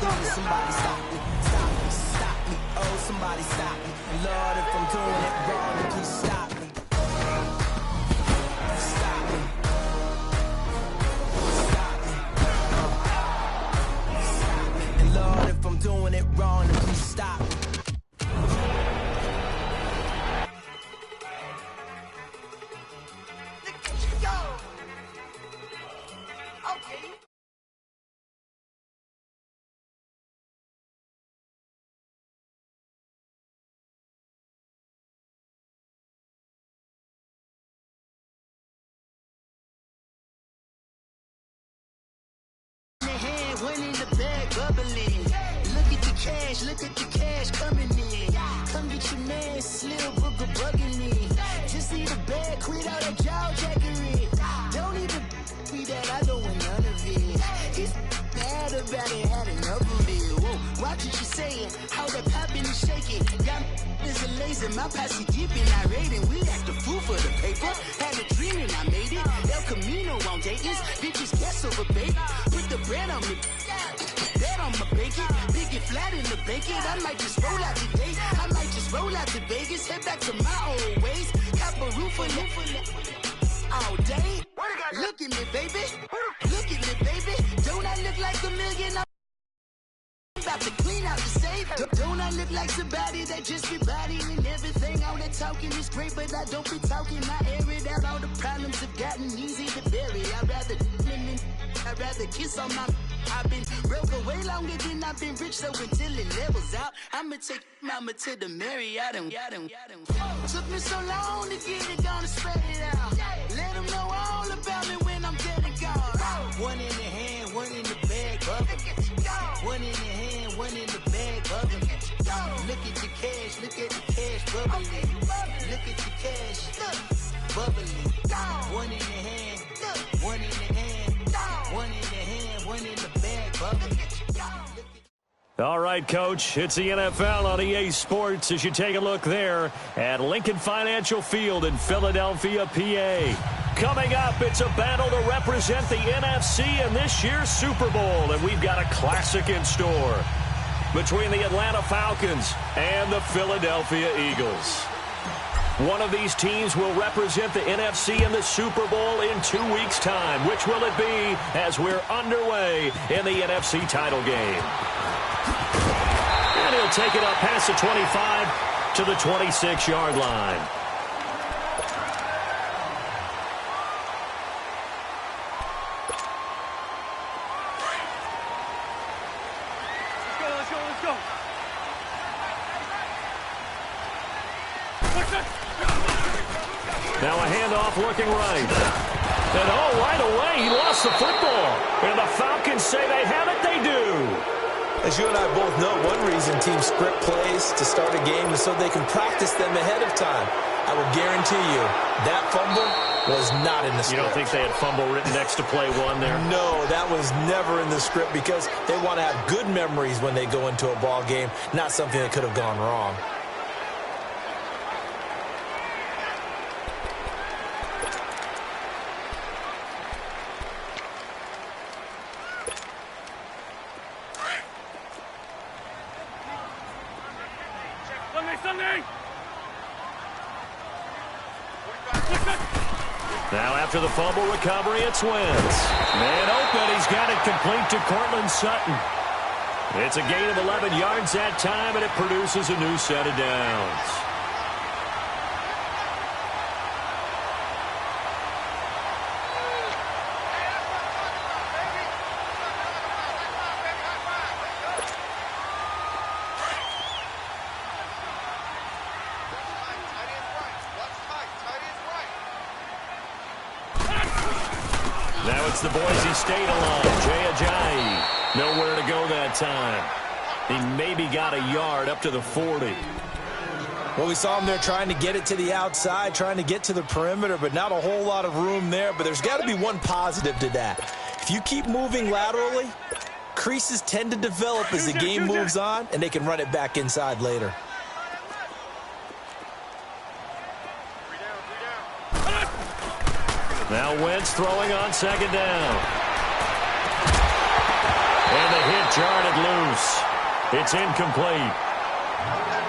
Somebody stop me, stop me, stop me. Oh, somebody stop me. Lord, if I'm doing it wrong, then please stop me. Stop me. Stop me. Stop me. And Lord, if I'm doing it wrong, then please stop me. One in the bag bubbling. Look at the cash coming in. Come get your man, Slim Booger bugging me. Just need a bag, quit all that jaw jackery. Don't even be that, I don't want none of it. He's mad about it, had enough of it. Whoa, watch what you saying, how that poppin' and shaking. Got is a laser, my posse deep and irate, and we act the fool for the paper. Had a dream and I made it. El Camino on Dayton's, bitches guess over baby. Put the bread on me. Bet on my bacon, big and flat in the bacon. I might just roll out today. I might just roll out to Vegas, head back to my old ways. Cop a roof for all day. Look at me, baby. Look at me, baby. Don't I look like a million? I'm about to clean out the safe. Don't I look like somebody that just be bodying everything? All that talking is great, but I don't be talking. I air it out. All the problems have gotten easy to bury. I'd rather kiss on my. I've been broke way longer than I've been rich, so until it levels out, I'ma take mama to the Marriott and took me so long to get it, gonna spread it out. Let them know all about me when I'm dead and gone. One in the hand, one in the bag, bubbling. One in the hand, one in the bag, bubbling. Look at the cash bubbling. Look at the cash bubbling. One in the hand, one in the hand, one in the hand, one in the bag, bubbling. All right, Coach, it's the NFL on EA Sports as you take a look there at Lincoln Financial Field in Philadelphia, PA. Coming up, it's a battle to represent the NFC in this year's Super Bowl, and we've got a classic in store between the Atlanta Falcons and the Philadelphia Eagles. One of these teams will represent the NFC in the Super Bowl in 2 weeks' time. Which will it be as we're underway in the NFC title game? And he'll take it up past the 25 to the 26-yard line. Now a handoff looking right. And right away, he lost the football. And the Falcons say they have it, they do. As you and I both know, one reason teams script plays to start a game is so they can practice them ahead of time. I will guarantee you, that fumble was not in the script. You don't think they had fumble written next to play one there? No, that was never in the script because they want to have good memories when they go into a ball game, not something that could have gone wrong. Now after the fumble recovery, it's Wentz. Man open, he's got it complete to Cortland Sutton. It's a gain of 11 yards that time, and it produces a new set of downs. Now it's the Boise State alum, Jay Ajayi. Nowhere to go that time. He maybe got a yard up to the 40. Well, we saw him there trying to get it to the outside, trying to get to the perimeter, but not a whole lot of room there. But there's got to be one positive to that. If you keep moving laterally, creases tend to develop as the game moves on, and they can run it back inside later. Now Wentz throwing on second down. And the hit jarred it loose. It's incomplete.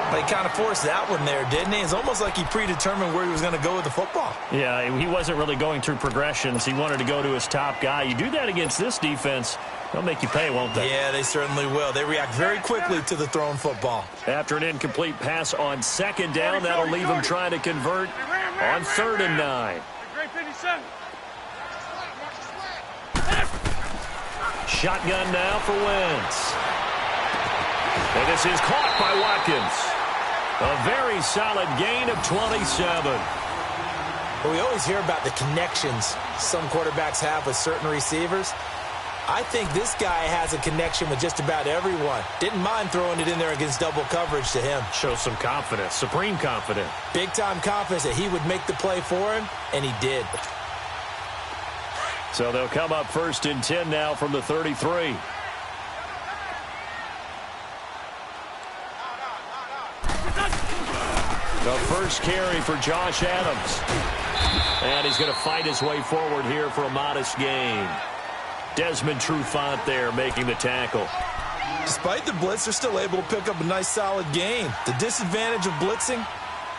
But he kind of forced that one there, didn't he? It's almost like he predetermined where he was going to go with the football. Yeah, he wasn't really going through progressions. He wanted to go to his top guy. You do that against this defense, they'll make you pay, won't they? Yeah, they certainly will. They react very quickly to the thrown football. After an incomplete pass on second down, that'll leave him trying to convert on 3rd and 9. Shotgun now for Wentz. And this is caught by Watkins. A very solid gain of 27. Well, we always hear about the connections some quarterbacks have with certain receivers. I think this guy has a connection with just about everyone. Didn't mind throwing it in there against double coverage to him. Shows some confidence, supreme confidence. Big-time confidence that he would make the play for him, and he did. So they'll come up 1st and 10 now from the 33. The first carry for Josh Adams. And he's going to fight his way forward here for a modest gain. Desmond Trufant there making the tackle. Despite the blitz, they're still able to pick up a nice solid gain. The disadvantage of blitzing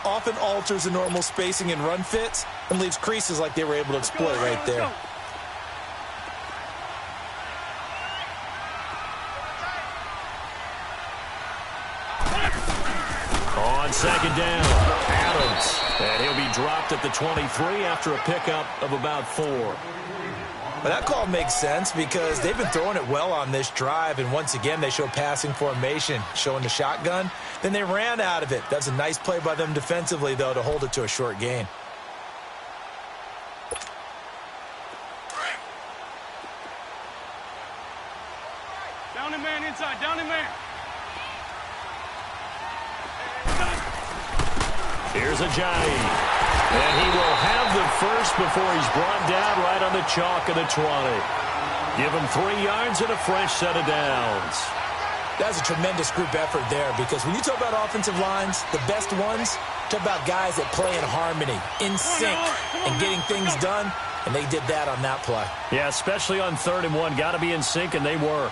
often alters the normal spacing and run fits and leaves creases like they were able to exploit right there. On second down, Adams. And he'll be dropped at the 23 after a pickup of about 4. Well, that call makes sense because they've been throwing it well on this drive, and once again they show passing formation, showing the shotgun. Then they ran out of it. That's a nice play by them defensively, though, to hold it to a short gain. Down and man inside, down and man. Here's Ajayi. And he will have the first before he's brought down right on the chalk of the 20. Give him 3 yards and a fresh set of downs. That's a tremendous group effort there because when you talk about offensive lines, the best ones, talk about guys that play in harmony, in sync, and getting things done, and they did that on that play. Yeah, especially on 3rd and 1. Got to be in sync, and they were.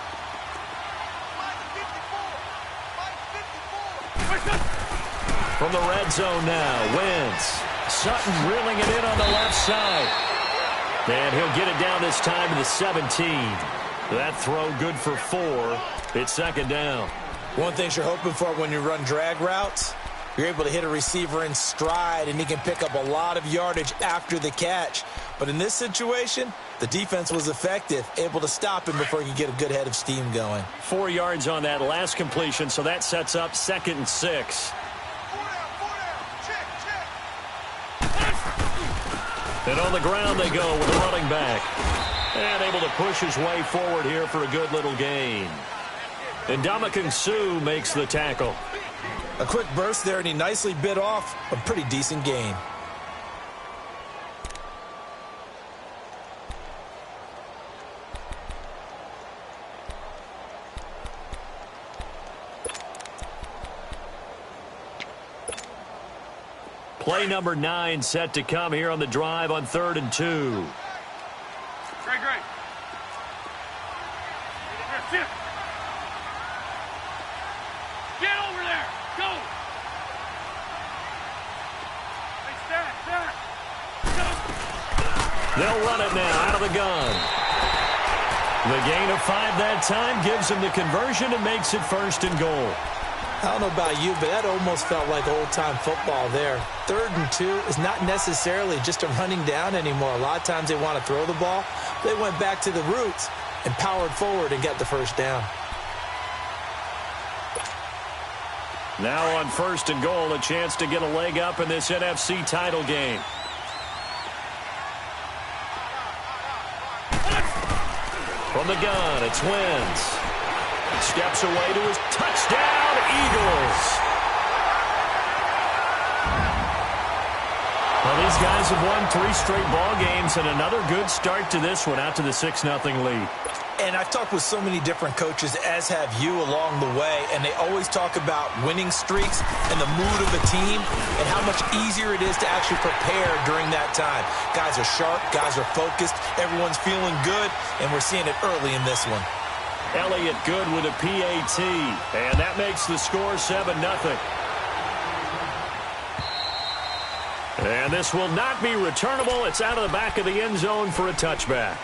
From the red zone now, Wentz. Sutton reeling it in on the left side. And he'll get it down this time to the 17. That throw good for 4. It's 2nd down. One thing you're hoping for when you run drag routes, you're able to hit a receiver in stride, and he can pick up a lot of yardage after the catch. But in this situation, the defense was effective, able to stop him before he could get a good head of steam going. 4 yards on that last completion, so that sets up 2nd and 6. And on the ground they go with the running back. And able to push his way forward here for a good little gain. And Ndamukong Suh makes the tackle. A quick burst there, and he nicely bit off a pretty decent gain. Play number 9 set to come here on the drive on 3rd and 2. Great. Get over there. Go. Hey, stack. They'll run it now out of the gun. The gain of 5 that time gives him the conversion and makes it 1st and goal. I don't know about you, but that almost felt like old-time football there. 3rd and 2 is not necessarily just a running down anymore. A lot of times they want to throw the ball. They went back to the roots and powered forward and got the 1st down. Now on 1st and goal, a chance to get a leg up in this NFC title game. From the gun, it's Wentz. Steps away to his touchdown, Eagles. Well, these guys have won 3 straight ball games and another good start to this one out to the 6-0 lead. And I've talked with so many different coaches, as have you along the way, and they always talk about winning streaks and the mood of a team and how much easier it is to actually prepare during that time. Guys are sharp, guys are focused, everyone's feeling good, and we're seeing it early in this one. Elliott good with a PAT. And that makes the score 7-0. And this will not be returnable. It's out of the back of the end zone for a touchback.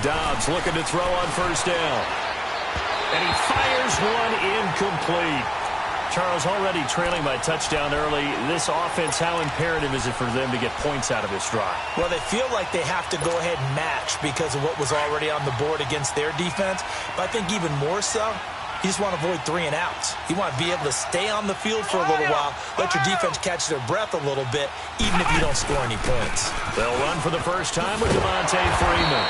Dobbs looking to throw on first down. And he fires one incomplete. Charles, already trailing by touchdown early. This offense, how imperative is it for them to get points out of this drive? Well, they feel like they have to go ahead and match because of what was already on the board against their defense. But I think even more so, you just want to avoid 3 and outs. You want to be able to stay on the field for a little while, let your defense catch their breath a little bit, even if you don't score any points. They'll run for the first time with Devontae Freeman.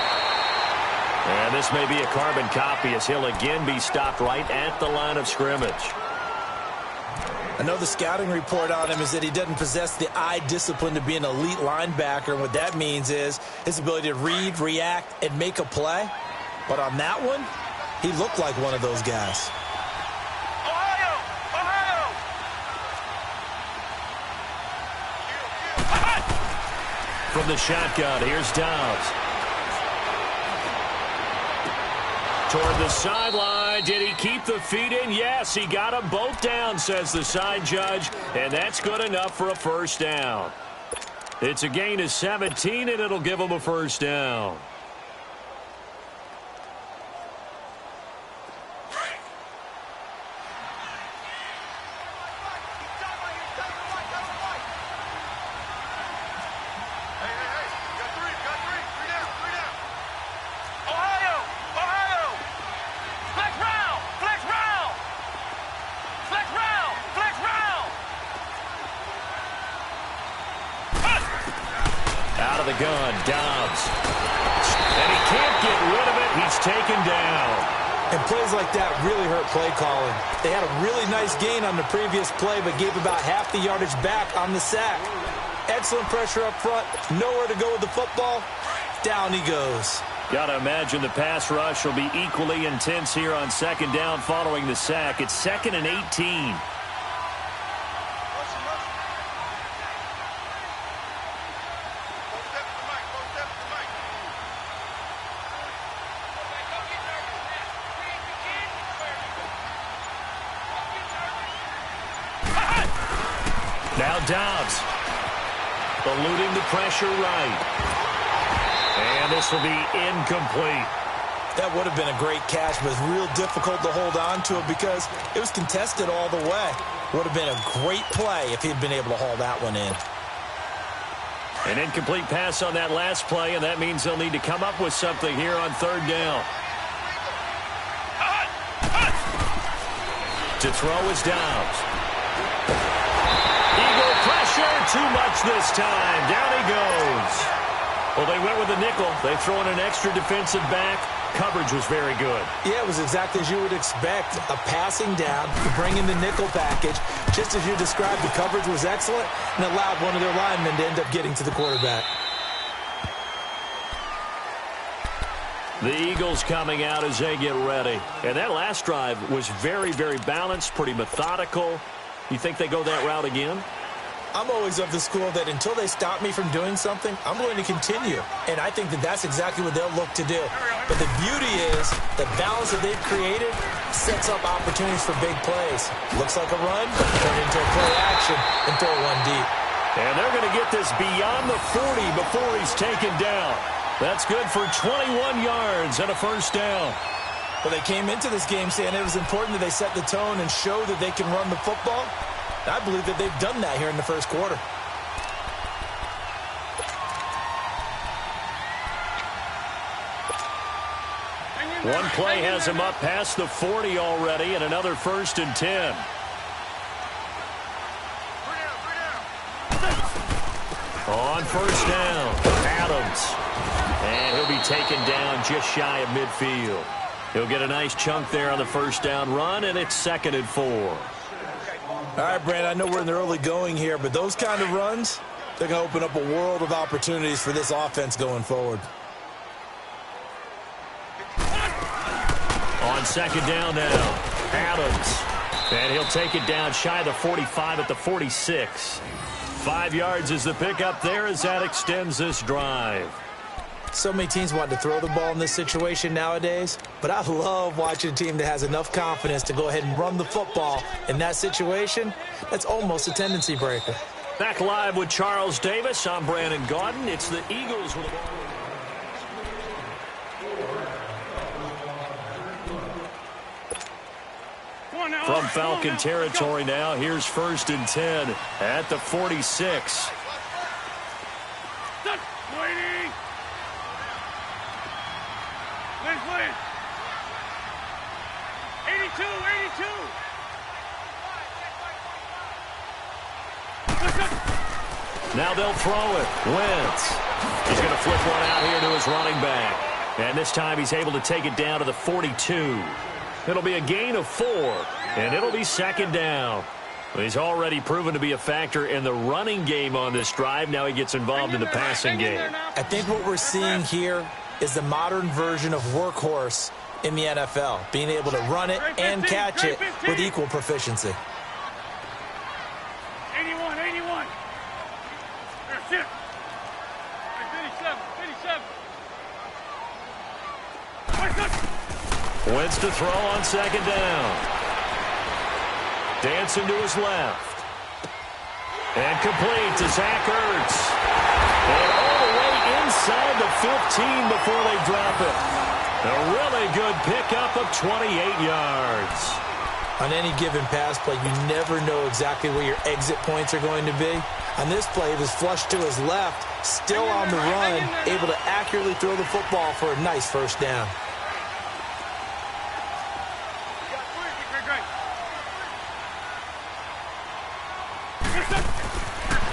And this may be a carbon copy as he'll again be stopped right at the line of scrimmage. I know the scouting report on him is that he doesn't possess the eye discipline to be an elite linebacker. And what that means is his ability to read, react, and make a play. But on that one, he looked like one of those guys. From the shotgun, here's Dobbs. Toward the sideline. Did he keep the feet in? Yes, he got them both down, says the side judge. And that's good enough for a first down. It's a gain of 17, and it'll give him a first down. Out of the gun, Dobbs. And he can't get rid of it. He's taken down. And plays like that really hurt play calling. They had a really nice gain on the previous play, but gave about half the yardage back on the sack. Excellent pressure up front. Nowhere to go with the football. Down he goes. Got to imagine the pass rush will be equally intense here on second down following the sack. It's 2nd and 18. Now Dobbs, eluding the pressure right. And this will be incomplete. That would have been a great catch, but it's real difficult to hold on to it because it was contested all the way. Would have been a great play if he'd been able to haul that one in. An incomplete pass on that last play, and that means they'll need to come up with something here on third down. To throw is Dobbs. Eagle pressure, too much this time. Down he goes. Well, they went with a nickel. They throw in an extra defensive back. Coverage was very good. Yeah, it was exactly as you would expect. A passing down to bring in the nickel package. Just as you described, the coverage was excellent and allowed one of their linemen to end up getting to the quarterback. The Eagles coming out as they get ready. And that last drive was very, very balanced, pretty methodical. You think they go that route again? I'm always of the school that until they stop me from doing something, I'm going to continue. And I think that that's exactly what they'll look to do. But the beauty is the balance that they've created sets up opportunities for big plays. Looks like a run, turn into a play action, and throw one deep. And they're going to get this beyond the 40 before he's taken down. That's good for 21 yards and a first down. Well, they came into this game saying it was important that they set the tone and show that they can run the football. I believe that they've done that here in the first quarter. One play has him up past the 40 already, and another 1st and 10. On first down, Adams. And he'll be taken down just shy of midfield. He'll get a nice chunk there on the first down run, and it's 2nd and 4. All right, Brand, I know we're in the early going here, but those kind of runs, They're going to open up a world of opportunities for this offense going forward. On second down now, Adams. And he'll take it down shy of the 45 at the 46. 5 yards is the pickup there as that extends this drive. So many teams want to throw the ball in this situation nowadays, but I love watching a team that has enough confidence to go ahead and run the football in that situation. That's almost a tendency breaker. Back live with Charles Davis. I'm Brandon Gaudin. It's the Eagles with the ball. From Falcon territory now, here's 1st and 10 at the 46. Waiting. Liz. 82. Now they'll throw it. Wentz. He's going to flip one out here to his running back. And this time he's able to take it down to the 42. It'll be a gain of 4, and it'll be 2nd down. He's already proven to be a factor in the running game on this drive. Now he gets involved in the passing game. I think what we're seeing here is the modern version of workhorse in the NFL, being able to run it and catch it with equal proficiency. 81. Here, sit. 57. Wentz to throw on 2nd down. Dancing to his left. And complete to Zach Ertz. And all the way inside the 15 before they drop it. A really good pickup of 28 yards. On any given pass play, you never know exactly where your exit points are going to be. On this play, it was flushed to his left, still on the run, able to accurately throw the football for a nice 1st down.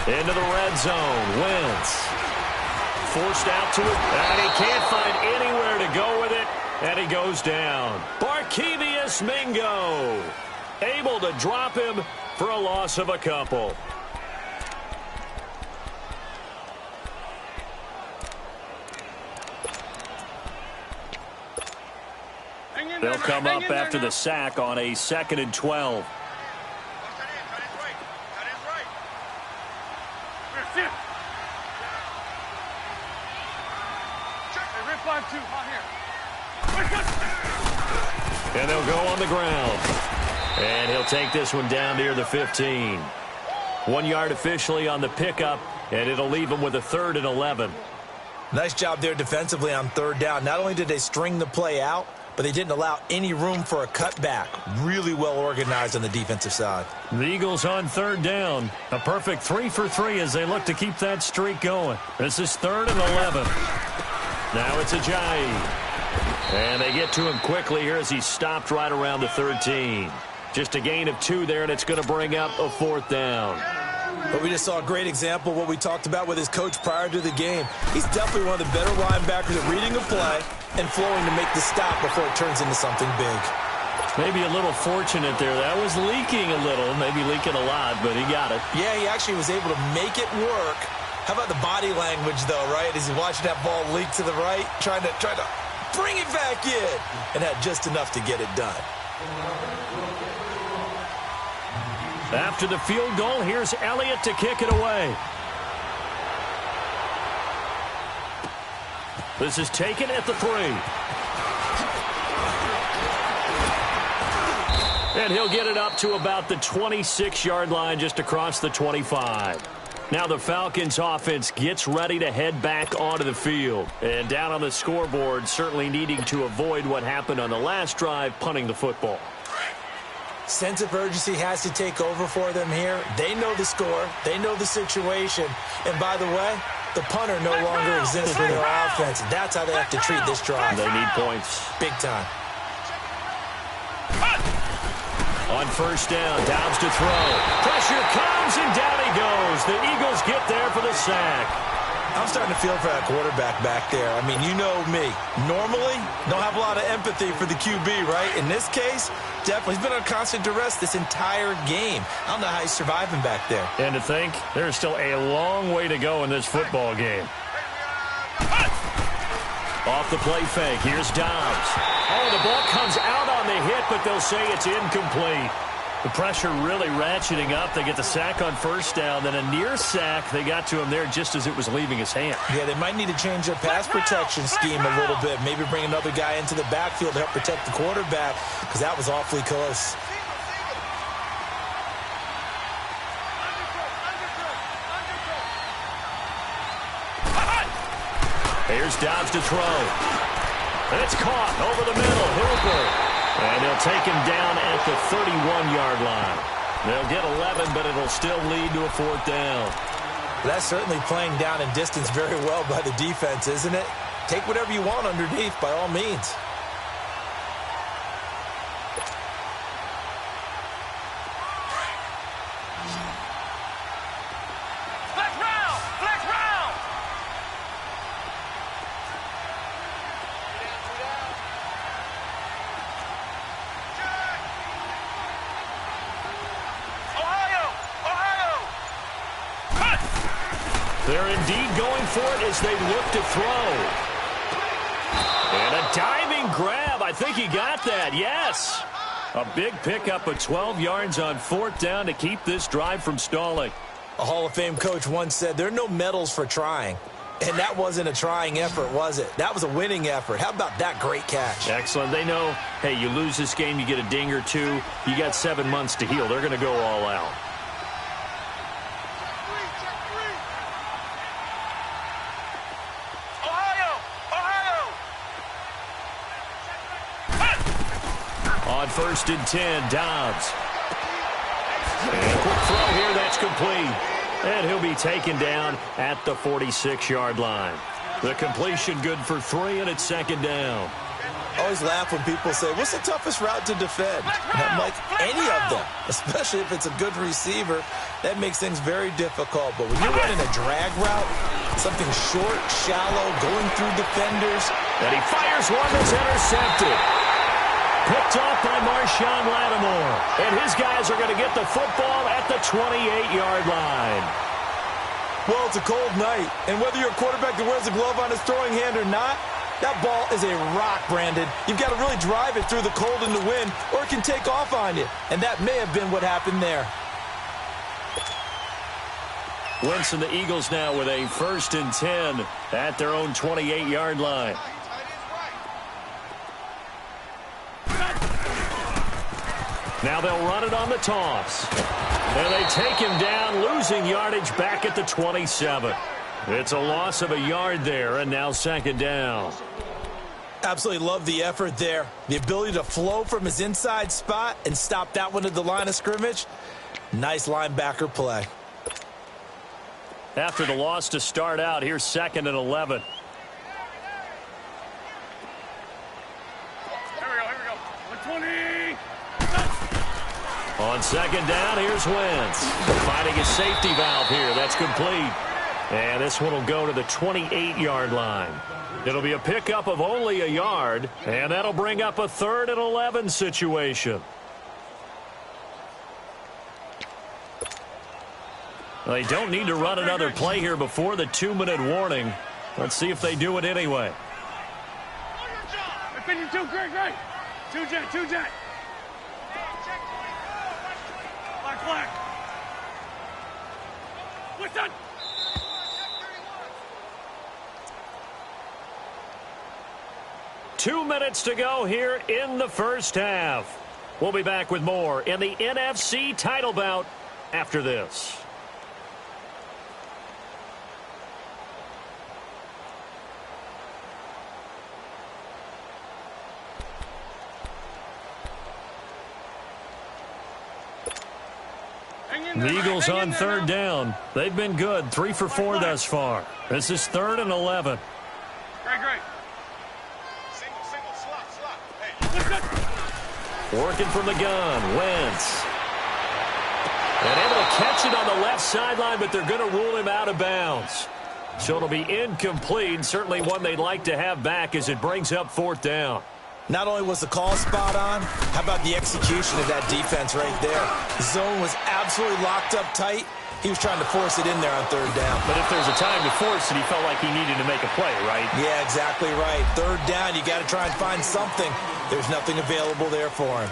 Into the red zone. Wentz. Forced out to it. And he can't find anywhere to go with it. And he goes down. Barkevious Mingo. Able to drop him for a loss of a couple. They'll come up after the sack on a 2nd and 12. And they'll go on the ground. And he'll take this one down near the 15. 1 yard officially on the pickup, and it'll leave him with a 3rd and 11. Nice job there defensively on 3rd down. Not only did they string the play out, but they didn't allow any room for a cutback. Really well organized on the defensive side. The Eagles on 3rd down. A perfect 3 for 3 as they look to keep that streak going. This is 3rd and 11. Now it's Ajayi. And they get to him quickly here as he's stopped right around the 13. Just a gain of 2 there, and it's going to bring up a 4th down. But we just saw a great example of what we talked about with his coach prior to the game. He's definitely one of the better linebackers at reading a play and flowing to make the stop before it turns into something big. Maybe a little fortunate there. That was leaking a little, maybe leaking a lot, but he got it. Yeah, he actually was able to make it work. How about the body language, though, right? As he's watching that ball leak to the right, trying to bring it back in, and had just enough to get it done. After the field goal, here's Elliott to kick it away. This is taken at the 3. And he'll get it up to about the 26-yard line, just across the 25. Now the Falcons offense gets ready to head back onto the field. And down on the scoreboard, certainly needing to avoid what happened on the last drive, punting the football. Sense of urgency has to take over for them here. They know the score. They know the situation. And by the way, the punter no longer exists for their offense. That's how they have to treat this drive. They need points. Big time. On 1st down, Dobbs to throw. Pressure comes, and down he goes. The Eagles get there for the sack. I'm starting to feel for that quarterback back there. I mean, you know me. Normally, don't have a lot of empathy for the QB, right? In this case, definitely. He's been on constant duress this entire game. I don't know how he's surviving back there. And to think, there's still a long way to go in this football game. Off the play fake, here's Dobbs. Oh, the ball comes out on the hit, but they'll say it's incomplete. The pressure really ratcheting up. They get the sack on first down, then a near sack. They got to him there just as it was leaving his hand. Yeah, they might need to change their pass protection scheme a little bit. Maybe bring another guy into the backfield to help protect the quarterback, because that was awfully close. Here's Dobbs to throw. And it's caught over the middle. Hooper. And they'll take him down at the 31-yard line. They'll get 11, but it'll still lead to a fourth down. That's certainly playing down in distance very well by the defense, isn't it? Take whatever you want underneath, by all means. They're indeed going for it as they look to throw. And a diving grab. I think he got that. Yes. A big pickup of 12 yards on fourth down to keep this drive from stalling. A Hall of Fame coach once said, there are no medals for trying. And that wasn't a trying effort, was it? That was a winning effort. How about that great catch? Excellent. They know, hey, you lose this game, you get a ding or two. You got 7 months to heal. They're going to go all out. On 1st and 10, Dobbs. And a quick throw here, that's complete. And he'll be taken down at the 46-yard line. The completion good for 3, and it's second down. I always laugh when people say, what's the toughest route to defend? And I'm like, any of them, especially if it's a good receiver. That makes things very difficult. But when you're running a drag route, something short, shallow, going through defenders. And he fires one that's intercepted. Picked off by Marshawn Lattimore. And his guys are going to get the football at the 28-yard line. Well, it's a cold night. And whether you're a quarterback that wears a glove on his throwing hand or not, that ball is a rock, Brandon. You've got to really drive it through the cold and the wind, or it can take off on you. And that may have been what happened there. Wentz and the Eagles now with a 1st and 10 at their own 28-yard line. Now they'll run it on the toss. And they take him down, losing yardage back at the 27. It's a loss of a yard there, and now second down. Absolutely love the effort there. The ability to flow from his inside spot and stop that one at the line of scrimmage. Nice linebacker play. After the loss to start out, here's 2nd and 11. Here we go. 120. On second down, here's Wentz. Finding a safety valve here. That's complete. And this one will go to the 28-yard line. It'll be a pickup of only a yard, and that'll bring up a 3rd and 11 situation. They don't need to run another play here before the 2-minute warning. Let's see if they do it anyway. Opinion 2, great. 2 jet. Black. What's that? Two minutes to go here in the first half. We'll be back with more in the NFC title bout after this. The Eagles on 3rd down. They've been good. 3 for 4 thus far. This is 3rd and 11. Great. Single, slot. Hey. Working from the gun. Wentz. And able to catch it on the left sideline, but they're going to rule him out of bounds. So it'll be incomplete, certainly one they'd like to have back as it brings up 4th down. Not only was the call spot on, how about the execution of that defense right there? The zone was absolutely locked up tight. He was trying to force it in there on 3rd down. But if there's a time to force it, he felt like he needed to make a play, right? Yeah, exactly right. 3rd down, you got to try and find something. There's nothing available there for him.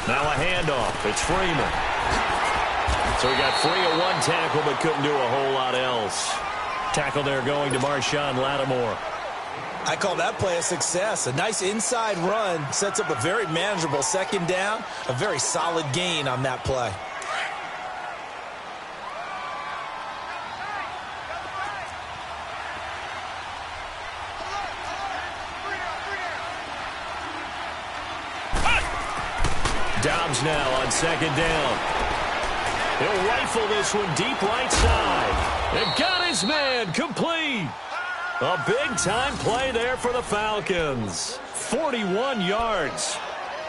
Now a handoff. It's Freeman. So he got free of one tackle but couldn't do a whole lot else. Tackle there going to Marshawn Lattimore. I call that play a success. A nice inside run sets up a very manageable 2nd down. A very solid gain on that play. Dobbs now on 2nd down. He'll rifle this one deep right side. And got his man complete. A big-time play there for the Falcons. 41 yards.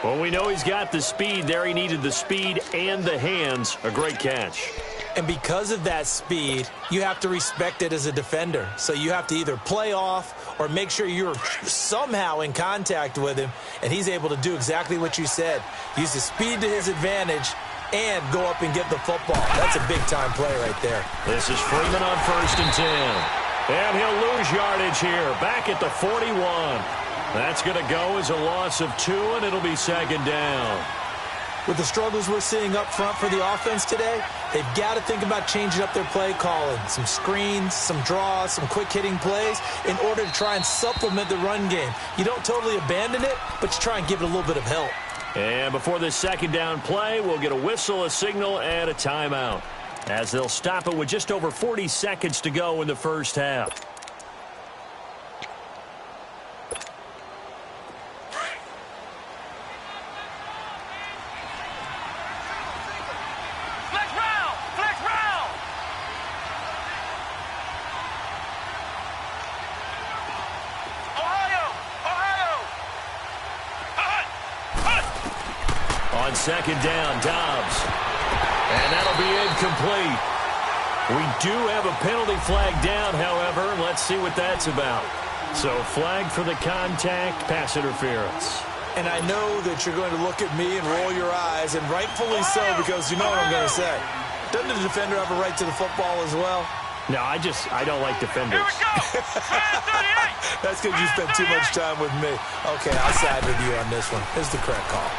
Well, we know he's got the speed there. He needed the speed and the hands. A great catch. And because of that speed, you have to respect it as a defender. So you have to either play off or make sure you're somehow in contact with him, and he's able to do exactly what you said. Use the speed to his advantage and go up and get the football. That's a big-time play right there. This is Freeman on 1st and 10. And he'll lose yardage here, back at the 41. That's going to go as a loss of 2, and it'll be 2nd down. With the struggles we're seeing up front for the offense today, they've got to think about changing up their play calling. Some screens, some draws, some quick-hitting plays in order to try and supplement the run game. You don't totally abandon it, but you try and give it a little bit of help. And before this 2nd down play, we'll get a whistle, a signal, and a timeout, as they'll stop it with just over 40 seconds to go in the 1st half. On 2nd down, Dobbs. And that'll be incomplete. We do have a penalty flag down, however. Let's see what that's about. So flag for the contact, pass interference. And I know that you're going to look at me and roll your eyes, and rightfully so, because you know what I'm going to say. Doesn't the defender have a right to the football as well? No, I don't like defenders. Here we go. That's because you spent too much time with me. Okay, I'll side with you on this one. This is the correct call.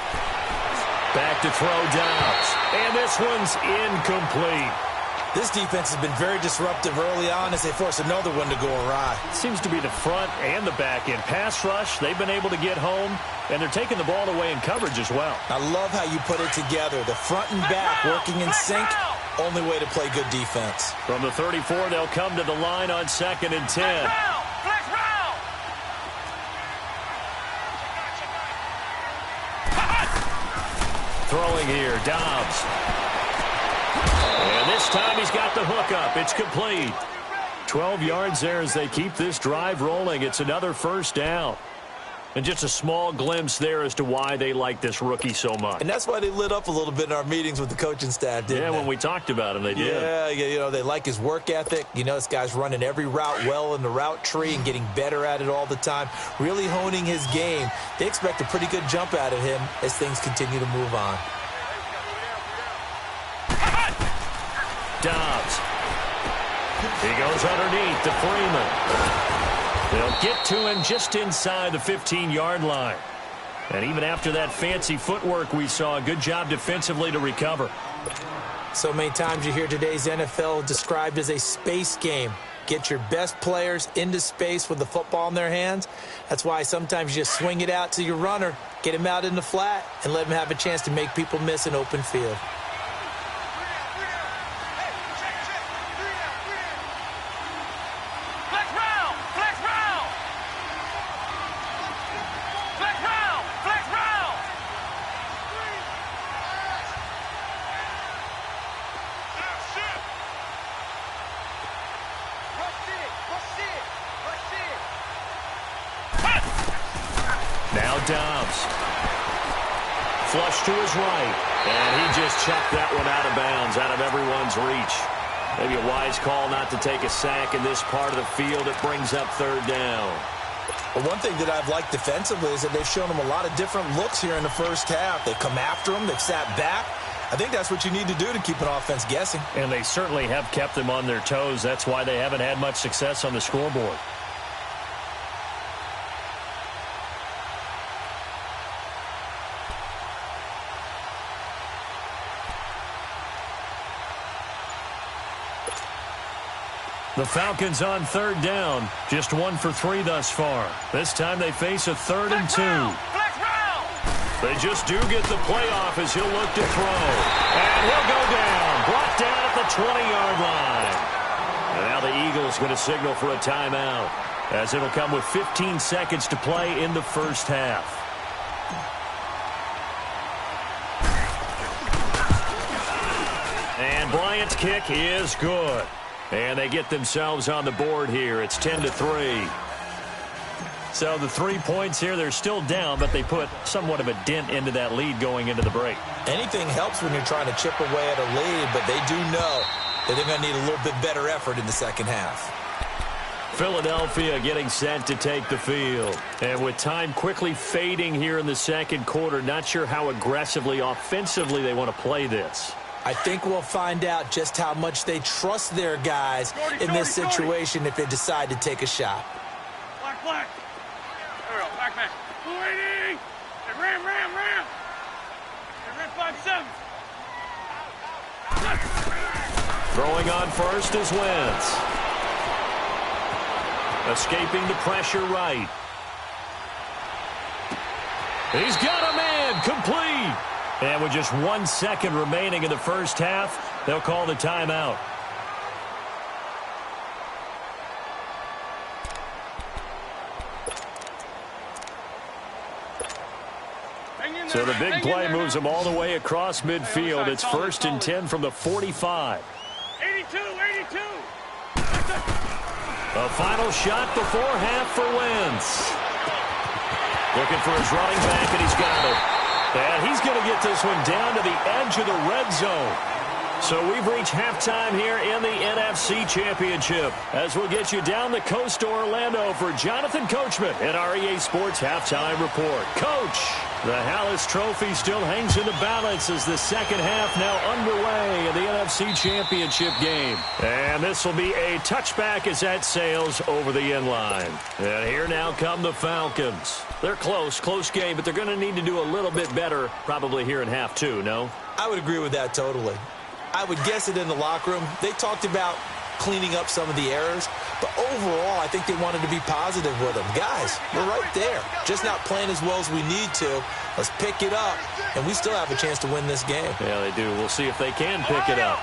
Back to throw Dobbs. And this one's incomplete. This defense has been very disruptive early on as they force another one to go awry. Seems to be the front and the back end. Pass rush, they've been able to get home, and they're taking the ball away in coverage as well. I love how you put it together. The front and back working in sync, only way to play good defense. From the 34, they'll come to the line on 2nd and 10. Throwing here, Dobbs. And this time he's got the hook up. It's complete. 12 yards there as they keep this drive rolling. It's another 1st down. And just a small glimpse there as to why they like this rookie so much. And that's why they lit up a little bit in our meetings with the coaching staff, didn't they? Yeah, when we talked about him, they did. Yeah, you know, they like his work ethic. You know, this guy's running every route well in the route tree and getting better at it all the time, really honing his game. They expect a pretty good jump out of him as things continue to move on. Dobbs. He goes underneath to Freeman. They'll get to him just inside the 15-yard line. And even after that fancy footwork we saw, a good job defensively to recover. So many times you hear today's NFL described as a space game. Get your best players into space with the football in their hands. That's why sometimes you just swing it out to your runner, get him out in the flat, and let him have a chance to make people miss an open field. Now Dobbs. Flush to his right. And he just chucked that one out of bounds, out of everyone's reach. Maybe a wise call not to take a sack in this part of the field. It brings up third down. Well, one thing that I've liked defensively is that they've shown them a lot of different looks here in the first half. They've come after them. They've sat back. I think that's what you need to do to keep an offense guessing. And they certainly have kept them on their toes. That's why they haven't had much success on the scoreboard. The Falcons on third down. Just 1 for 3 thus far. This time they face a 3rd and 2. They just do get the playoff as he'll look to throw. And he'll go down. Brought down at the 20-yard line. And now the Eagles going to signal for a timeout, as it'll come with 15 seconds to play in the first half. And Bryant's kick is good. And they get themselves on the board here. It's 10-3. So the 3 points here, they're still down, but they put somewhat of a dent into that lead going into the break. Anything helps when you're trying to chip away at a lead, but they do know that they're going to need a little bit better effort in the second half. Philadelphia getting set to take the field. And with time quickly fading here in the second quarter, not sure how aggressively, offensively they want to play this. I think we'll find out just how much they trust their guys in this situation if they decide to take a shot. Black. There we go. Back. 280. Hey, ram. Hey, ram 5-7. Throwing on first is Wentz. Escaping the pressure right. He's got a man. Complete. And with just 1 second remaining in the first half, they'll call the timeout. So the big play moves them all the way across midfield. It's 1st and 10 from the 45. 82. A final shot before half for Wentz. Looking for his running back, and he's got it. And he's going to get this one down to the edge of the red zone. So we've reached halftime here in the NFC Championship, as we'll get you down the coast to Orlando for Jonathan Coachman in our EA Sports Halftime Report. Coach, the Hallis Trophy still hangs in the balance as the second half now underway in the NFC Championship game. And this will be a touchback as that sails over the end line. And here now come the Falcons. They're close game, but they're going to need to do a little bit better probably here in half two, no? I would agree with that totally. I would guess it in the locker room. They talked about cleaning up some of the errors, but overall, I think they wanted to be positive with them. Guys, we're right there. Just not playing as well as we need to. Let's pick it up, and we still have a chance to win this game. Yeah, they do. We'll see if they can pick it up.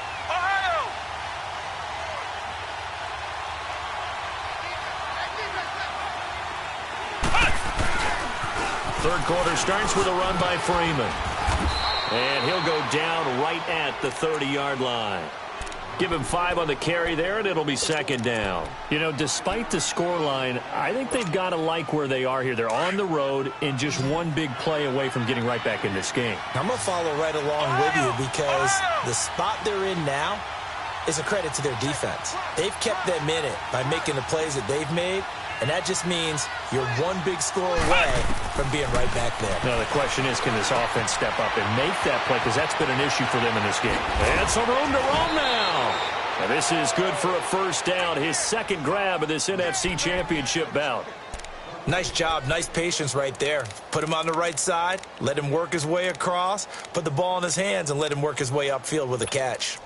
Third quarter starts with a run by Freeman. And he'll go down right at the 30-yard line. Give him 5 on the carry there, and it'll be second down. You know, despite the scoreline, I think they've got to like where they are here. They're on the road and just one big play away from getting right back in this game. I'm going to follow right along with you because the spot they're in now is a credit to their defense. They've kept them in it by making the plays that they've made, and that just means you're one big score away from being right back there. Now, the question is, can this offense step up and make that play? Because that's been an issue for them in this game. And some room to roam now. And this is good for a first down. His second grab of this NFC Championship bout. Nice job. Nice patience right there. Put him on the right side. Let him work his way across. Put the ball in his hands and let him work his way upfield with a catch.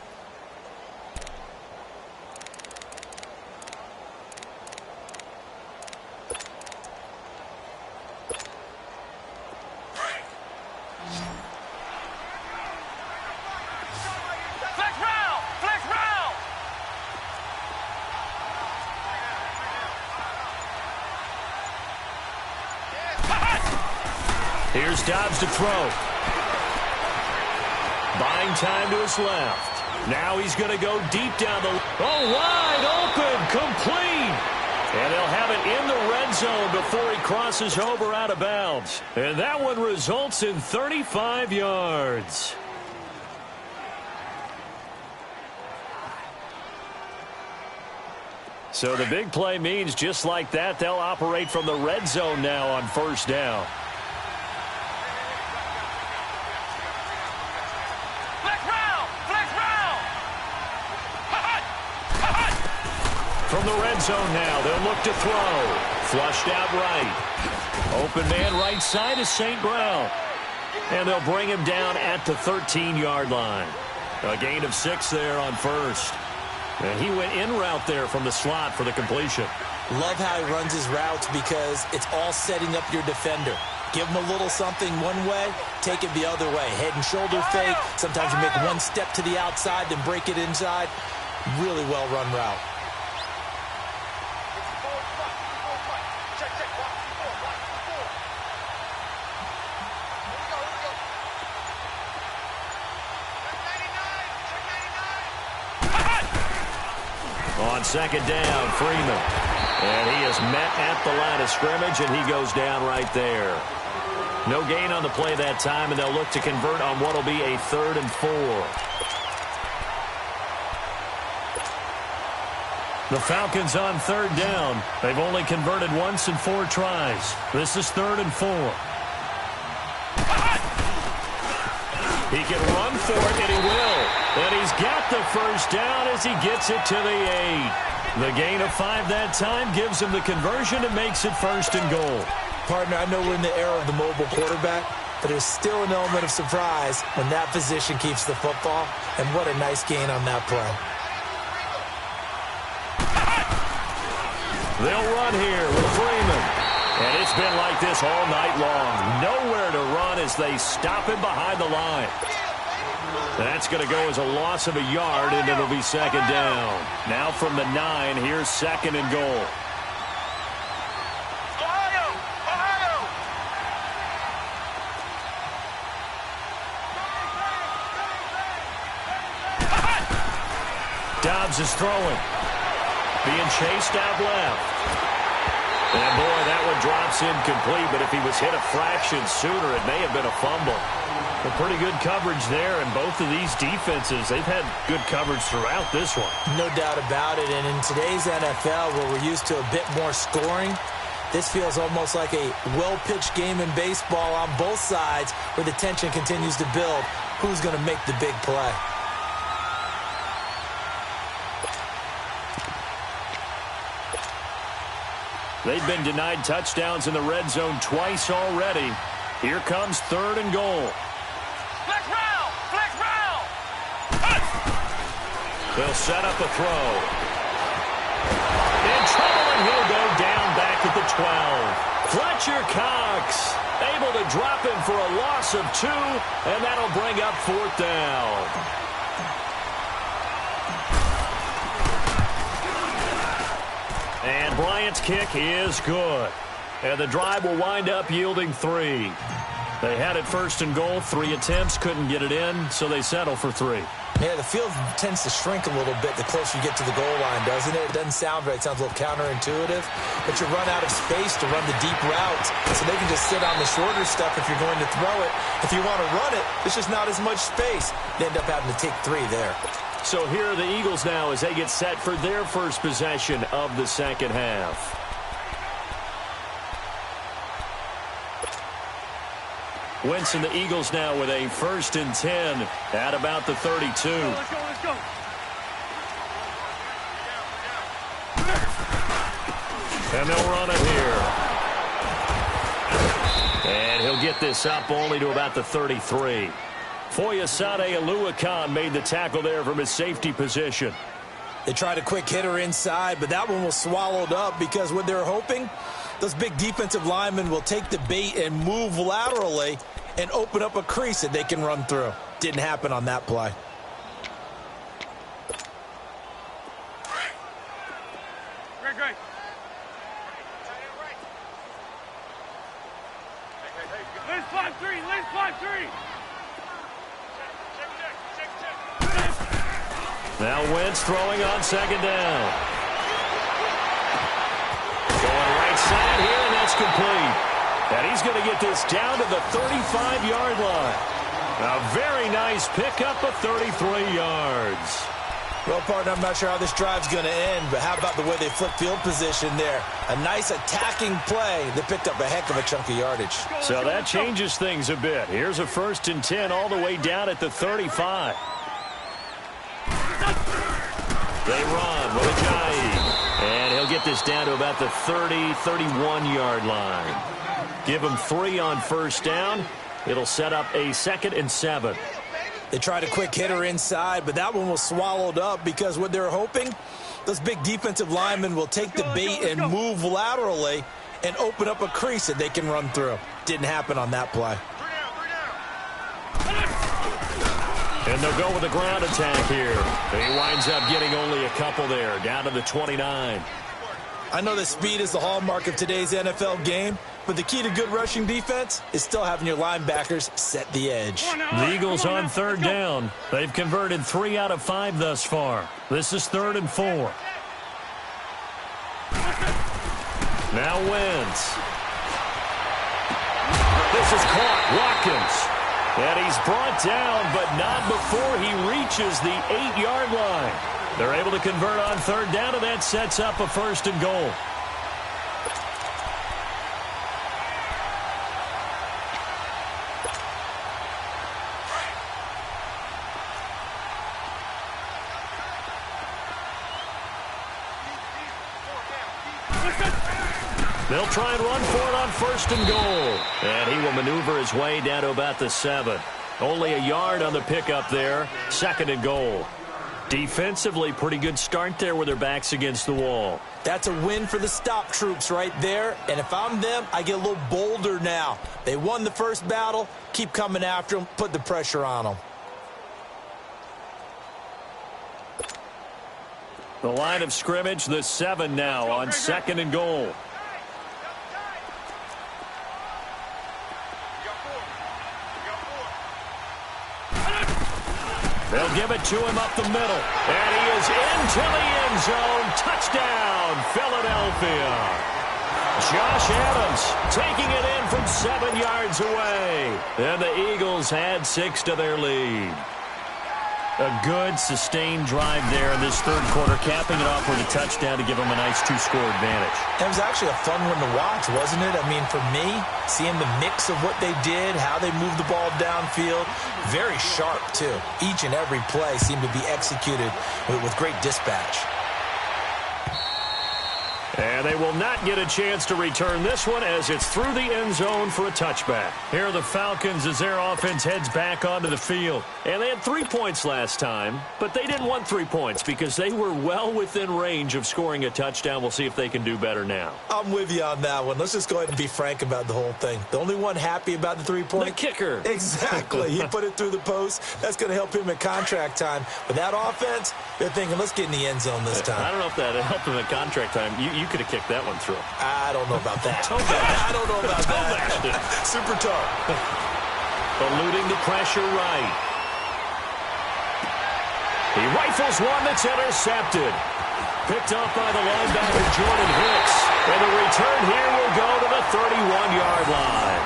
Here's Dobbs to throw. Buying time to his left. Now he's going to go deep down the... Oh, wide open, complete. And they'll have it in the red zone before he crosses over out of bounds. And that one results in 35 yards. So the big play means just like that, they'll operate from the red zone now on first down. From the red zone now, they'll look to throw. Flushed out right. Open man right side is St. Brown. And they'll bring him down at the 13-yard line. A gain of 6 there on first. And he went in route there from the slot for the completion. Love how he runs his routes because it's all setting up your defender. Give him a little something one way, take it the other way. Head and shoulder fake. Sometimes you make one step to the outside, then break it inside. Really well-run route. On second down, Freeman. And he is met at the line of scrimmage, and he goes down right there. No gain on the play that time, and they'll look to convert on what will be a 3rd and 4. The Falcons on 3rd down. They've only converted once in 4 tries. This is 3rd and 4. He can run for it, and he will. And he's got the first down as he gets it to the 8. The gain of 5 that time gives him the conversion and makes it 1st and goal. Partner, I know we're in the era of the mobile quarterback, but there's still an element of surprise when that position keeps the football. And what a nice gain on that play. They'll run here with Freeman. And it's been like this all night long. Nowhere to run as they stop him behind the line. That's going to go as a loss of a yard, and it'll be 2nd down. Now from the 9, here's 2nd and goal. Dobbs is throwing. Being chased out left. And, boy, that one drops incomplete, but if he was hit a fraction sooner, it may have been a fumble. But pretty good coverage there, and both of these defenses, they've had good coverage throughout this one. No doubt about it, and in today's NFL, where we're used to a bit more scoring, this feels almost like a well-pitched game in baseball on both sides where the tension continues to build. Who's going to make the big play? They've been denied touchdowns in the red zone twice already. Here comes 3rd and goal. Flex round! Flex round! They'll set up a throw. In trouble, and he'll go down back at the 12. Fletcher Cox able to drop him for a loss of 2, and that'll bring up 4th down. And Bryant's kick is good. And the drive will wind up yielding 3. They had it 1st and goal, 3 attempts, couldn't get it in, so they settle for 3. Yeah, the field tends to shrink a little bit the closer you get to the goal line, doesn't it? It doesn't sound right. It sounds a little counterintuitive. But you run out of space to run the deep routes, so they can just sit on the shorter stuff if you're going to throw it. If you want to run it, there's just not as much space. They end up having to take 3 there. So here are the Eagles now as they get set for their first possession of the second half. Wentz and the Eagles now with a 1st and 10 at about the 32. Let's go, let's go. And they'll run it here. And he'll get this up only to about the 33. Foyesade Oluwakan made the tackle there from his safety position. They tried a quick hitter inside, but that one was swallowed up because what they're hoping, those big defensive linemen will take the bait and move laterally and open up a crease that they can run through. Didn't happen on that play. Great. Let's 5-3. Let's 5-3. Now Wentz throwing on 2nd down. going to get this down to the 35-yard line. A very nice pickup of 33 yards. Well, partner, I'm not sure how this drive's going to end, but how about the way they flip field position there? A nice attacking play that picked up a heck of a chunk of yardage. So that changes things a bit. Here's a 1st and 10 all the way down at the 35. They run with Ajayi, and he'll get this down to about the 30, 31-yard line. Give him 3 on 1st down. It'll set up a 2nd and 7. They tried a quick hitter inside, but that one was swallowed up because what they're hoping, those big defensive linemen will take the bait and move laterally and open up a crease that they can run through. Didn't happen on that play. And they'll go with the ground attack here. He winds up getting only a couple there, down to the 29. I know that speed is the hallmark of today's NFL game, but the key to good rushing defense is still having your linebackers set the edge. The Eagles on 3rd down. They've converted 3 out of 5 thus far. This is 3rd and 4. Now Wentz. This is caught. Watkins. And he's brought down, but not before he reaches the 8-yard line. They're able to convert on 3rd down, and that sets up a 1st and goal. They'll try and run for it on 1st and goal. And he will maneuver his way down to about the 7. Only a yard on the pickup there. 2nd and goal. Defensively, pretty good start there with their backs against the wall. That's a win for the stop troops right there. And if I'm them, I get a little bolder now. They won the first battle. Keep coming after them. Put the pressure on them. The line of scrimmage, the 7 now on 2nd and goal. They'll give it to him up the middle. And he is into the end zone. Touchdown, Philadelphia. Josh Adams taking it in from 7 yards away. And the Eagles add 6 to their lead. A good, sustained drive there in this 3rd quarter, capping it off with a touchdown to give them a nice 2-score advantage. It was actually a fun one to watch, wasn't it? I mean, for me, seeing the mix of what they did, how they moved the ball downfield, very sharp, too. Each and every play seemed to be executed with great dispatch. And they will not get a chance to return this one as it's through the end zone for a touchback. Here are the Falcons as their offense heads back onto the field. And they had 3 points last time, but they didn't want 3 points because they were well within range of scoring a touchdown. We'll see if they can do better now. I'm with you on that one. Let's just go ahead and be frank about the whole thing. The only one happy about the 3-point? The kicker. Exactly. He put it through the post. That's going to help him at contract time. But that offense, they're thinking, let's get in the end zone this time. I don't know if that helped him at contract time. You could have kicked that one through. I don't know about that. I don't know about that. Super tough. Eluding the pressure right. He rifles one that's intercepted. Picked up by the linebacker Jordan Hicks. And the return here will go to the 31-yard line.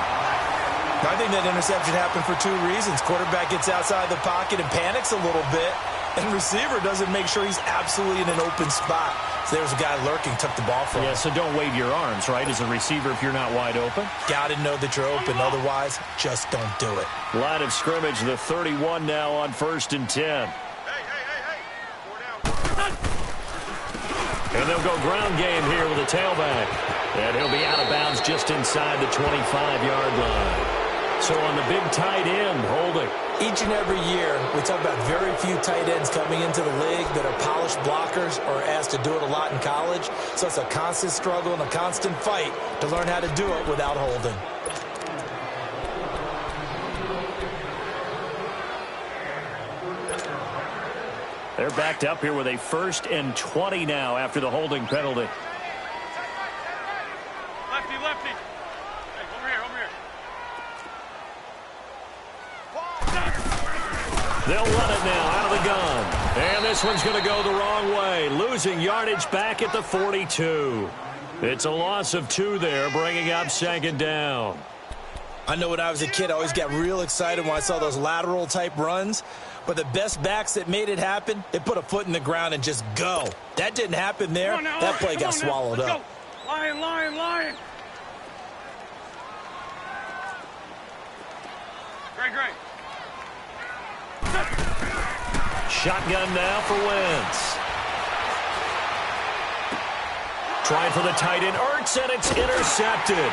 I think that interception happened for 2 reasons. Quarterback gets outside the pocket and panics a little bit. And receiver doesn't make sure he's absolutely in an open spot. So there's a guy lurking, took the ball from him. Yeah, so don't wave your arms, right, as a receiver if you're not wide open. Got to know that you're open. Otherwise, just don't do it. Line of scrimmage, the 31 now on 1st and 10. And they'll go ground game here with a tailback. And he'll be out of bounds just inside the 25-yard line. So on the big tight end, holding. Each and every year, we talk about very few tight ends coming into the league that are polished blockers or asked to do it a lot in college. So it's a constant struggle and a constant fight to learn how to do it without holding. They're backed up here with a 1st and 20 now after the holding penalty. Lefty, lefty. Hey, over here, over here. They'll run it now out of the gun. And this one's going to go the wrong way. Losing yardage back at the 42. It's a loss of 2 there, bringing up 2nd down. I know when I was a kid, I always got real excited when I saw those lateral-type runs. But the best backs that made it happen, they put a foot in the ground and just go. That didn't happen there. That play got swallowed up. Lion, lion, lion. Great. Shotgun now for Wentz. Trying for the tight end, Ertz, and it's intercepted.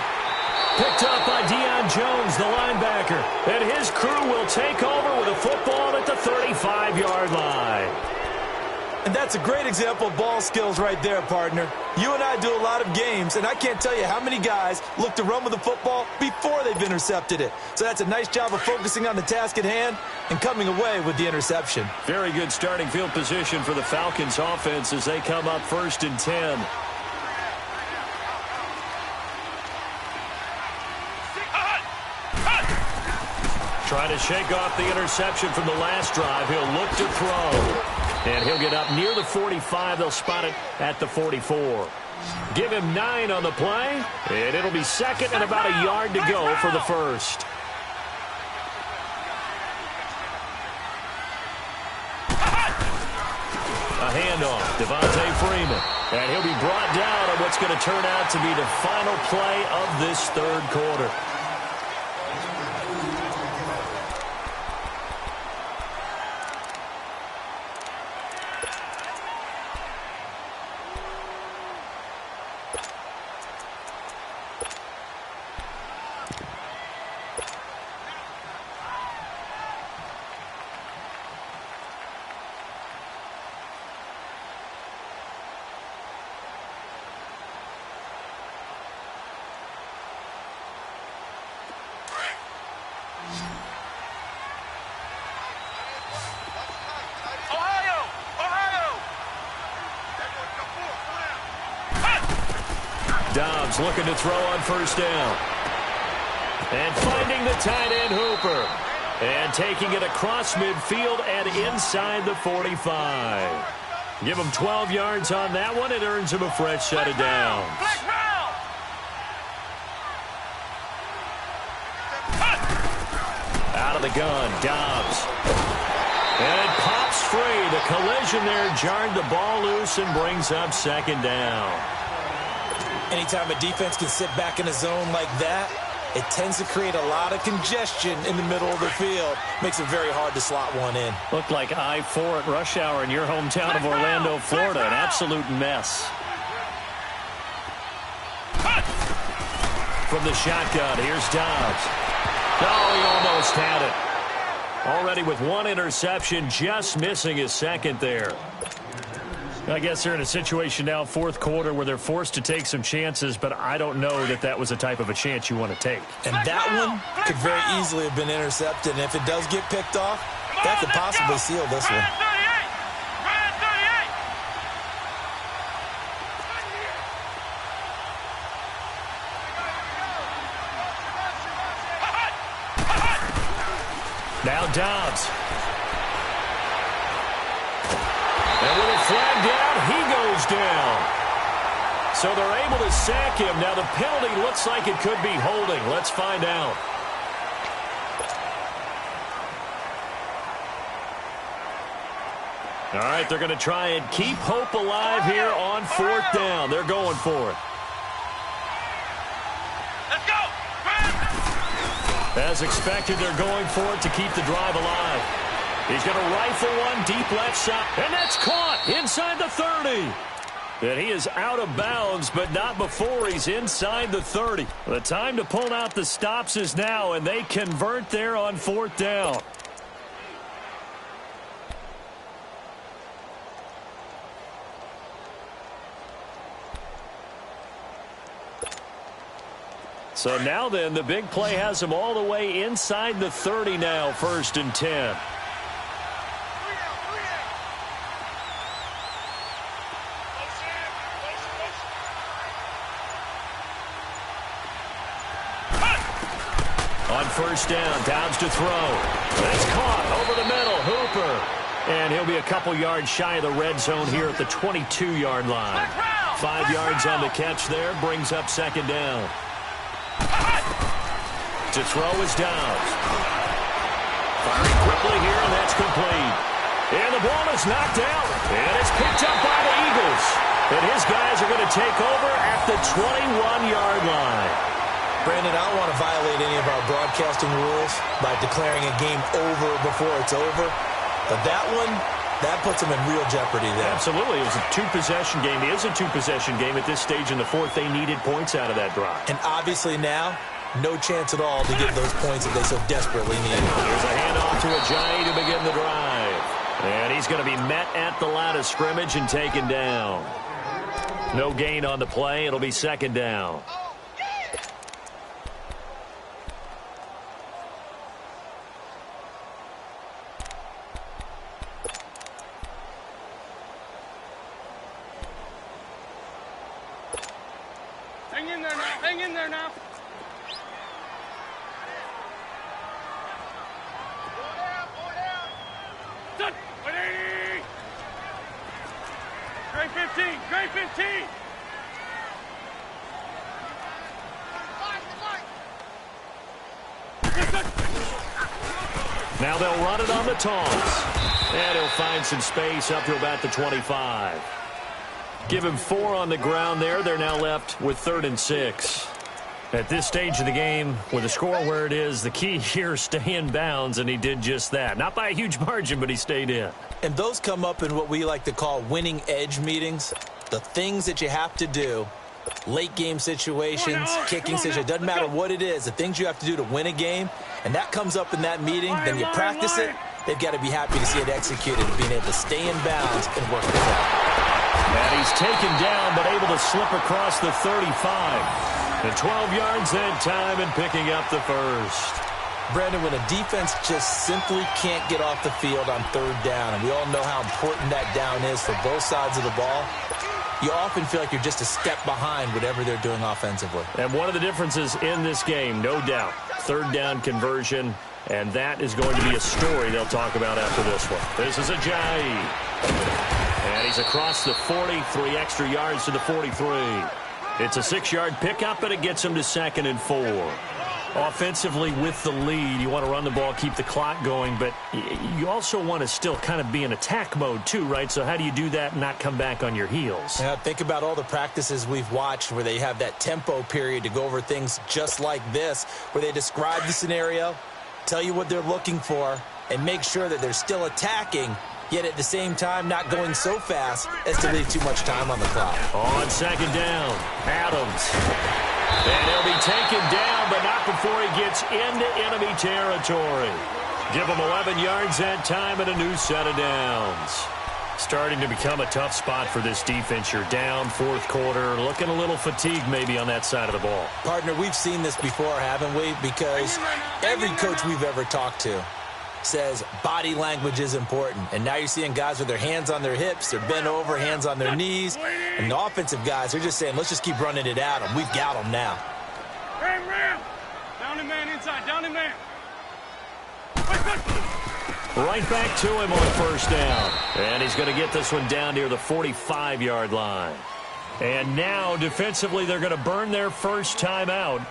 Picked up by Deion Jones, the linebacker. And his crew will take over with a football at the 35-yard line. And that's a great example of ball skills right there, partner. You and I do a lot of games, and I can't tell you how many guys look to run with the football before they've intercepted it. So that's a nice job of focusing on the task at hand and coming away with the interception. Very good starting field position for the Falcons offense as they come up 1st and 10. Trying to shake off the interception from the last drive. He'll look to throw. And he'll get up near the 45. They'll spot it at the 44. Give him 9 on the play. And it'll be 2nd and about a yard to go for the first. A handoff. Devontae Freeman. And he'll be brought down on what's going to turn out to be the final play of this 3rd quarter. Dobbs looking to throw on 1st down. And finding the tight end Hooper. And taking it across midfield and inside the 45. Give him 12 yards on that one. It earns him a fresh set of downs. Out of the gun, Dobbs. And it pops free. The collision there jarred the ball loose and brings up 2nd down. Anytime a defense can sit back in a zone like that, it tends to create a lot of congestion in the middle of the field. Makes it very hard to slot one in. Looked like I-4 at rush hour in your hometown of Orlando, Florida. An absolute mess. From the shotgun, here's Dobbs. Oh, he almost had it. Already with 1 interception, just missing his 2nd there. I guess they're in a situation now, 4th quarter, where they're forced to take some chances, but I don't know that that was the type of a chance you want to take. And that one could very easily have been intercepted, and if it does get picked off, that could possibly seal this one. Now Dobbs. And with a flag down, he goes down. So they're able to sack him. Now the penalty looks like it could be holding. Let's find out. All right, they're going to try and keep hope alive here on 4th down. They're going for it. Let's go! As expected, they're going for it to keep the drive alive. He's going to rifle one deep left side. And that's caught inside the 30. And he is out of bounds, but not before he's inside the 30. The time to pull out the stops is now, and they convert there on 4th down. So now then, the big play has him all the way inside the 30 now, 1st and 10. On 1st down, Dobbs to throw. That's caught over the middle, Hooper. And he'll be a couple yards shy of the red zone here at the 22-yard line. 5 yards on the catch there, brings up 2nd down. To throw is Downs. Firing quickly here, and that's complete. And the ball is knocked out. And it's picked up by the Eagles. And his guys are going to take over at the 21-yard line. Brandon, I don't want to violate any of our broadcasting rules by declaring a game over before it's over. But that one, that puts them in real jeopardy there. Absolutely. It was a two-possession game. It is a two-possession game at this stage in the fourth. They needed points out of that drive. And obviously now, no chance at all to get those points that they so desperately need. There's a handoff to Ajayi to begin the drive. And he's going to be met at the line of scrimmage and taken down. No gain on the play. It'll be second down. Hang in there now. Hang in there now. Good. Ready. Grade 15. Grade 15. Now they'll run it on the taunts. And he'll find some space up to about the 25. Give him 4 on the ground there. They're now left with 3rd and 6. At this stage of the game, with the score where it is, the key here is stay in bounds, and he did just that. Not by a huge margin, but he stayed in. And those come up in what we like to call winning edge meetings. The things that you have to do, late game situations, kicking situations, doesn't matter what it is, the things you have to do to win a game, and that comes up in that meeting, then you practice it, they've got to be happy to see it executed, being able to stay in bounds and work it out. And he's taken down, but able to slip across the 35. The 12 yards that time and picking up the first. Brandon, when a defense just simply can't get off the field on 3rd down, and we all know how important that down is for both sides of the ball, you often feel like you're just a step behind whatever they're doing offensively. And one of the differences in this game, no doubt, 3rd down conversion, and that is going to be a story they'll talk about after this one. This is Ajayi. And he's across the 40, 3 extra yards to the 43. It's a 6-yard pickup, and it gets him to 2nd and 4. Offensively, with the lead, you want to run the ball, keep the clock going, but you also want to still kind of be in attack mode too, right? So how do you do that and not come back on your heels? Yeah, think about all the practices we've watched where they have that tempo period to go over things just like this, where they describe the scenario, tell you what they're looking for, and make sure that they're still attacking, yet at the same time not going so fast as to leave too much time on the clock. On 2nd down, Adams. And he'll be taken down, but not before he gets into enemy territory. Give him 11 yards that time and a new set of downs. Starting to become a tough spot for this defense. You're down 4th quarter, looking a little fatigued maybe on that side of the ball. Partner, we've seen this before, haven't we? Because every coach we've ever talked to says body language is important. And now you're seeing guys with their hands on their hips, they're bent over, hands on their knees. And the offensive guys are just saying, let's just keep running it at them. We've got them now. Ram. Down and man inside. Down and man. Right back to him on 1st down. And he's going to get this one down near the 45-yard line. And now, defensively, they're going to burn their first timeout.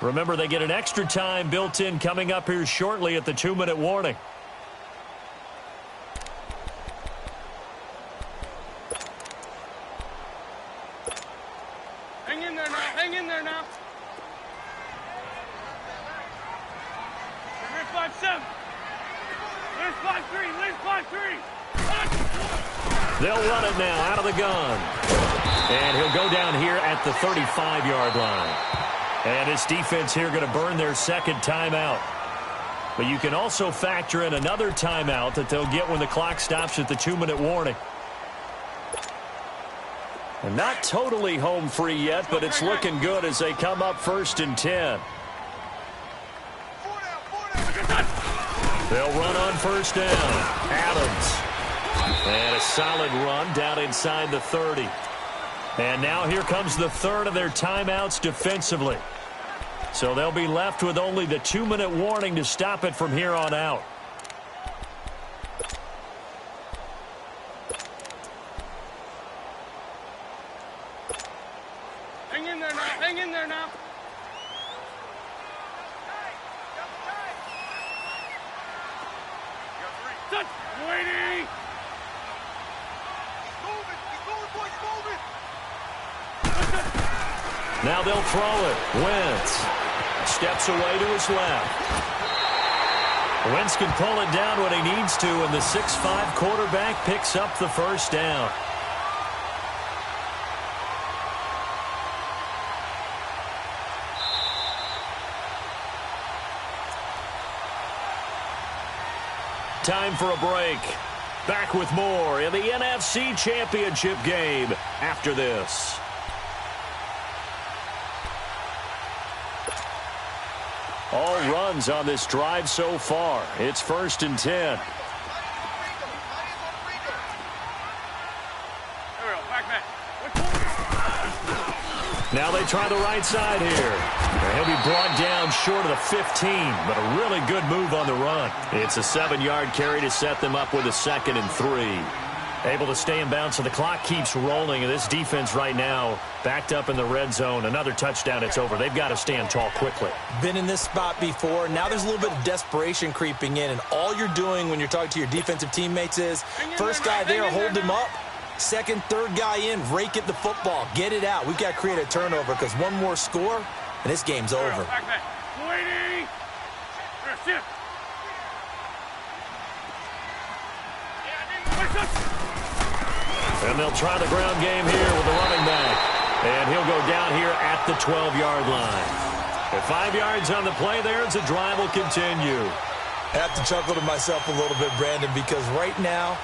Remember, they get an extra time built in coming up here shortly at the 2-minute warning. Hang in there now. Hang in there now. 5-7. There's 5-3. There's 5-3. They'll run it now out of the gun. And he'll go down here at the 35-yard line. And this defense here going to burn their 2nd timeout. But you can also factor in another timeout that they'll get when the clock stops at the 2-minute warning. And not totally home free yet, but it's looking good as they come up 1st and 10. They'll run on 1st down. Adams. And a solid run down inside the 30. And now here comes the 3rd of their timeouts defensively. So they'll be left with only the 2-minute warning to stop it from here on out. Hang in there now. Hang in there now. Now they'll throw it. Wentz steps away to his left. Wentz can pull it down when he needs to, and the 6'5" quarterback picks up the first down. Time for a break. Back with more in the NFC Championship game after this. All runs on this drive so far. It's 1st and 10. Now they try the right side here. He'll be brought down short of the 15, but a really good move on the run. It's a 7-yard carry to set them up with a 2nd and 3. Able to stay in bounds, so the clock keeps rolling, and this defense right now backed up in the red zone. Another touchdown, it's over. They've got to stand tall quickly. Been in this spot before. Now there's a little bit of desperation creeping in, and all you're doing when you're talking to your defensive teammates is first guy there, hold him up. Second, third guy in, rake at the football. Get it out. We've got to create a turnover because one more score, and this game's over. And they'll try the ground game here with the running back. And he'll go down here at the 12-yard line. At 5 yards on the play there, the drive will continue. I have to chuckle to myself a little bit, Brandon, because right now,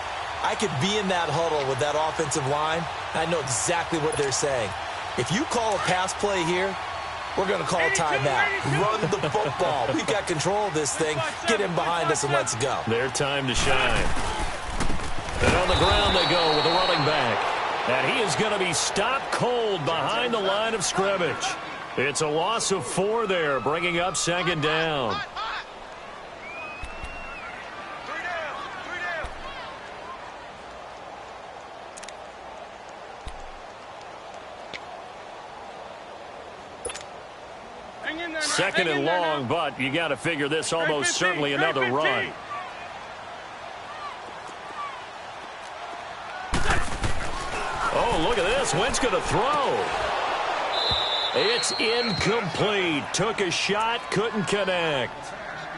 I could be in that huddle with that offensive line. I know exactly what they're saying. If you call a pass play here, we're going to call a timeout. Run the football. We've got control of this thing. Get him behind us and let's go. Their time to shine. And on the ground they go with the running back. And he is going to be stopped cold behind the line of scrimmage. It's a loss of 4 there, bringing up 2nd down. Second and long, but you got to figure this almost certainly another run. Oh, look at this. Wentz going to throw. It's incomplete. Took a shot, couldn't connect.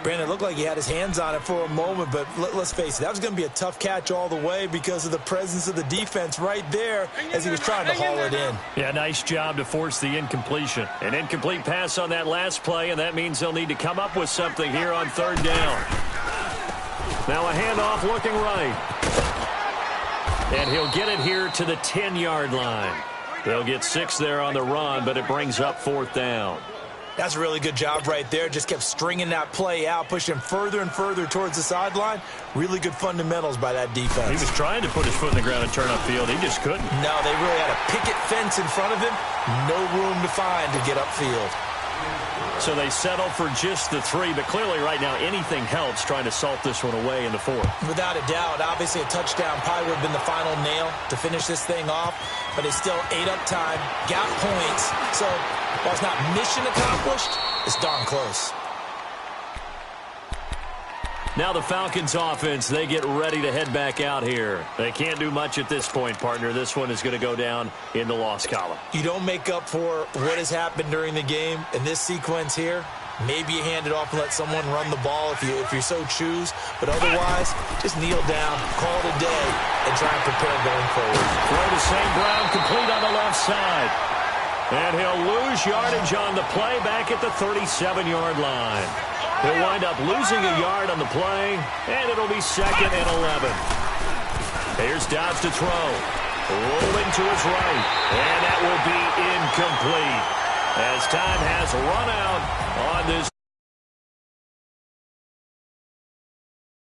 Brandon, it looked like he had his hands on it for a moment, but let's face it, that was going to be a tough catch all the way because of the presence of the defense right there as he was trying to haul it in. Yeah, nice job to force the incompletion. An incomplete pass on that last play, and that means they'll need to come up with something here on 3rd down. Now a handoff looking right. And he'll get it here to the 10-yard line. They'll get 6 there on the run, but it brings up 4th down. That's a really good job right there. Just kept stringing that play out, pushing him further and further towards the sideline. Really good fundamentals by that defense. He was trying to put his foot in the ground and turn upfield. He just couldn't. No, they really had a picket fence in front of him. No room to find to get upfield. So they settle for just the 3, but clearly right now anything helps trying to salt this one away in the 4th. Without a doubt, obviously a touchdown probably would have been the final nail to finish this thing off, but it's still ate up time, got points, so while it's not mission accomplished, it's darn close. Now the Falcons offense, they get ready to head back out here. They can't do much at this point, partner. This one is going to go down in the loss column. You don't make up for what has happened during the game in this sequence here. Maybe you hand it off and let someone run the ball if you so choose. But otherwise, just kneel down, call it a day, and try and prepare going forward. Throw to St. Brown, complete on the left side. And he'll lose yardage on the play back at the 37-yard line. He'll wind up losing a yard on the play, and it'll be 2nd and 11. Here's Dobbs to throw. Rolling to his right, and that will be incomplete as time has run out on this.